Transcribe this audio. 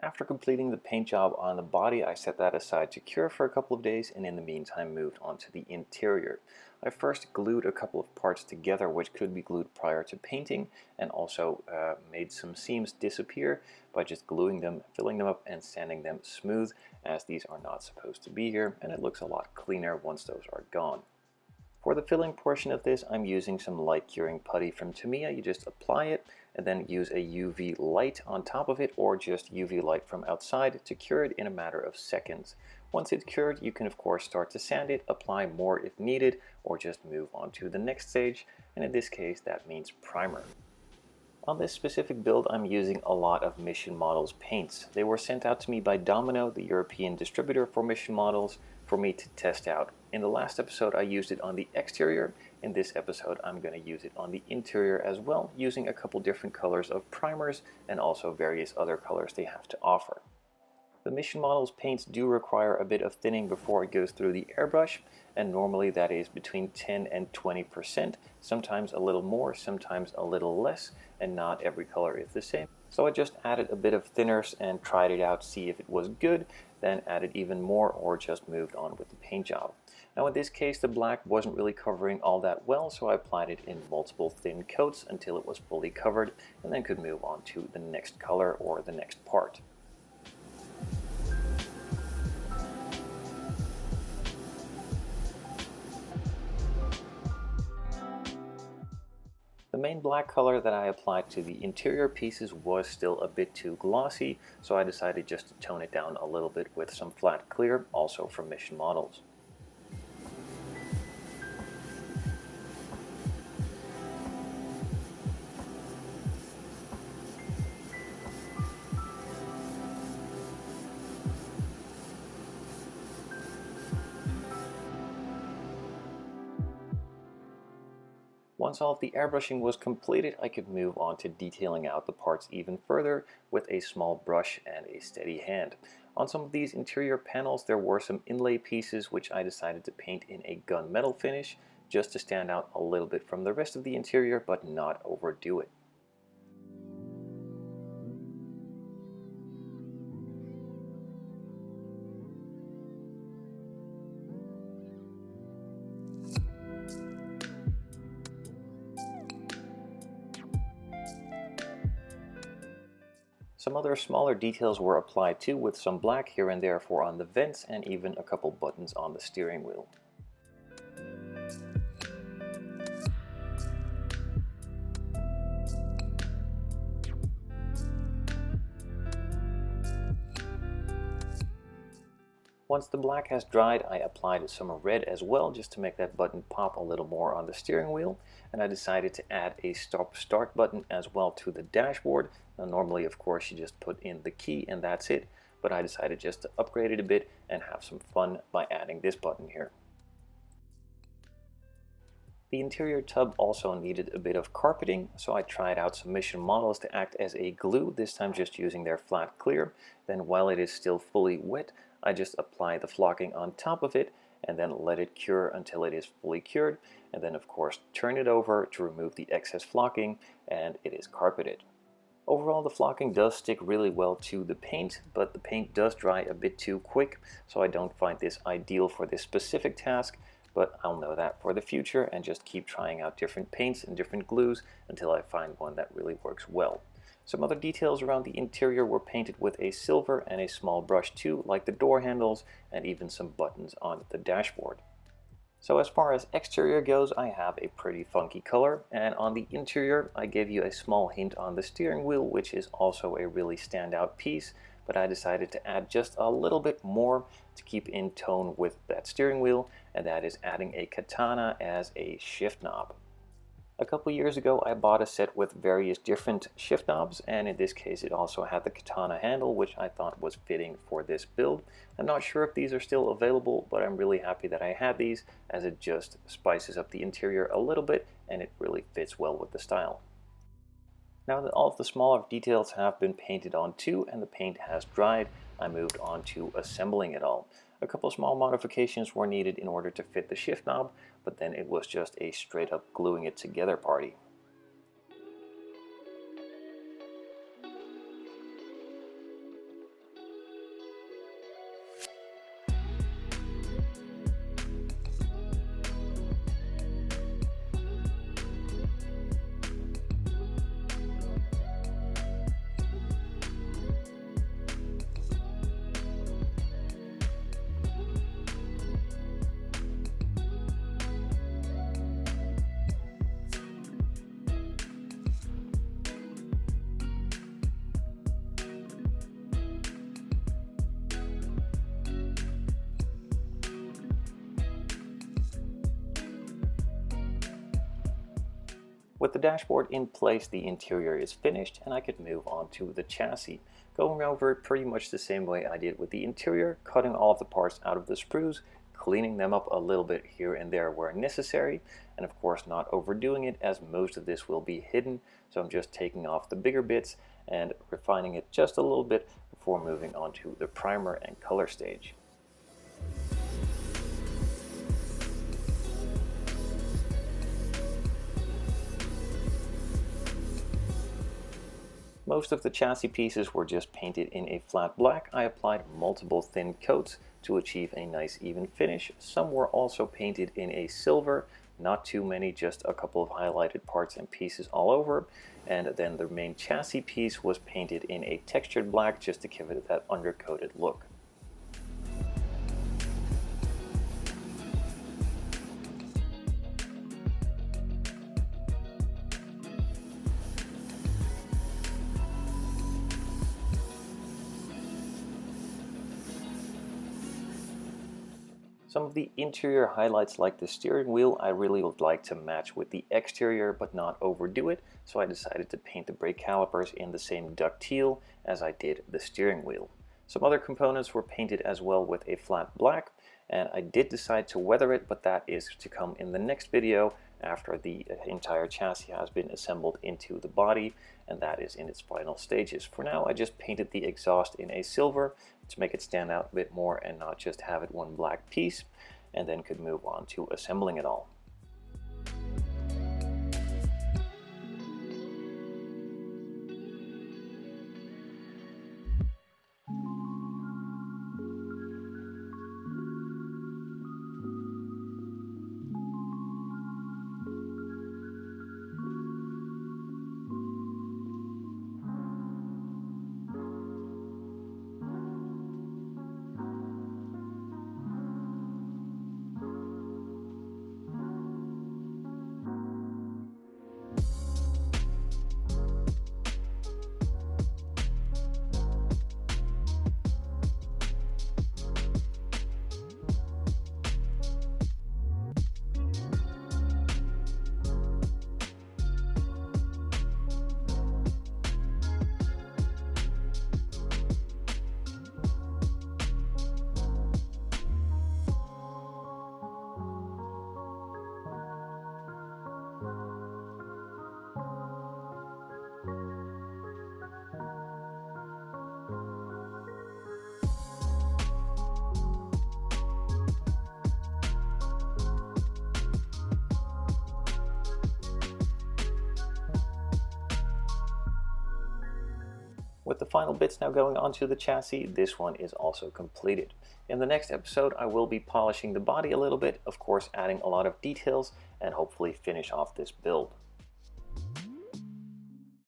After completing the paint job on the body, I set that aside to cure for a couple of days and in the meantime moved on to the interior. I first glued a couple of parts together which could be glued prior to painting, and also made some seams disappear by just gluing them, filling them up and sanding them smooth, as these are not supposed to be here, and it looks a lot cleaner once those are gone. For the filling portion of this, I'm using some light curing putty from Tamiya. You just apply it and then use a UV light on top of it, or just UV light from outside to cure it in a matter of seconds. Once it's cured, you can of course start to sand it, apply more if needed, or just move on to the next stage, and in this case that means primer. On this specific build, I'm using a lot of Mission Models paints. They were sent out to me by Domino, the European distributor for Mission Models, for me to test out. In the last episode I used it on the exterior. In this episode I'm going to use it on the interior as well, using a couple different colors of primers and also various other colors they have to offer. The Mission Models paints do require a bit of thinning before it goes through the airbrush, and normally that is between 10 and 20%, sometimes a little more, sometimes a little less, and not every color is the same. So I just added a bit of thinners and tried it out to see if it was good, then added even more or just moved on with the paint job. Now in this case the black wasn't really covering all that well, so I applied it in multiple thin coats until it was fully covered, and then could move on to the next color or the next part. The main black color that I applied to the interior pieces was still a bit too glossy, so I decided just to tone it down a little bit with some flat clear, also from Mission Models. Once all of the airbrushing was completed, I could move on to detailing out the parts even further with a small brush and a steady hand. On some of these interior panels there were some inlay pieces which I decided to paint in a gunmetal finish, just to stand out a little bit from the rest of the interior but not overdo it. Some other smaller details were applied too, with some black here and there for on the vents and even a couple buttons on the steering wheel. Once the black has dried, I applied some red as well, just to make that button pop a little more on the steering wheel, and I decided to add a stop-start button as well to the dashboard. Now normally of course you just put in the key and that's it, but I decided just to upgrade it a bit and have some fun by adding this button here. The interior tub also needed a bit of carpeting, so I tried out some Mission Models to act as a glue, this time just using their flat clear. Then while it is still fully wet, I just apply the flocking on top of it and then let it cure until it is fully cured, and then of course turn it over to remove the excess flocking, and it is carpeted. Overall the flocking does stick really well to the paint, but the paint does dry a bit too quick, so I don't find this ideal for this specific task, but I'll know that for the future and just keep trying out different paints and different glues until I find one that really works well. Some other details around the interior were painted with a silver and a small brush too, like the door handles and even some buttons on the dashboard. So as far as exterior goes, I have a pretty funky color, and on the interior I gave you a small hint on the steering wheel, which is also a really standout piece, but I decided to add just a little bit more to keep in tone with that steering wheel, and that is adding a katana as a shift knob. A couple years ago I bought a set with various different shift knobs, and in this case it also had the katana handle, which I thought was fitting for this build. I'm not sure if these are still available, but I'm really happy that I had these, as it just spices up the interior a little bit and it really fits well with the style. Now that all of the smaller details have been painted on too and the paint has dried, I moved on to assembling it all. A couple small modifications were needed in order to fit the shift knob, but then it was just a straight up gluing it together party. With the dashboard in place, the interior is finished and I could move on to the chassis, going over it pretty much the same way I did with the interior, cutting all of the parts out of the sprues, cleaning them up a little bit here and there where necessary, and of course not overdoing it, as most of this will be hidden, so I'm just taking off the bigger bits and refining it just a little bit before moving on to the primer and color stage. Most of the chassis pieces were just painted in a flat black. I applied multiple thin coats to achieve a nice even finish. Some were also painted in a silver, not too many, just a couple of highlighted parts and pieces all over. And then the main chassis piece was painted in a textured black just to give it that undercoated look. Some of the interior highlights, like the steering wheel, I really would like to match with the exterior but not overdo it, so I decided to paint the brake calipers in the same duck teal as I did the steering wheel. Some other components were painted as well with a flat black, and I did decide to weather it, but that is to come in the next video after the entire chassis has been assembled into the body, and that is in its final stages. For now, I just painted the exhaust in a silver to make it stand out a bit more and not just have it one black piece, and then could move on to assembling it all. With the final bits now going onto the chassis, this one is also completed. In the next episode, I will be polishing the body a little bit, of course adding a lot of details, and hopefully finish off this build.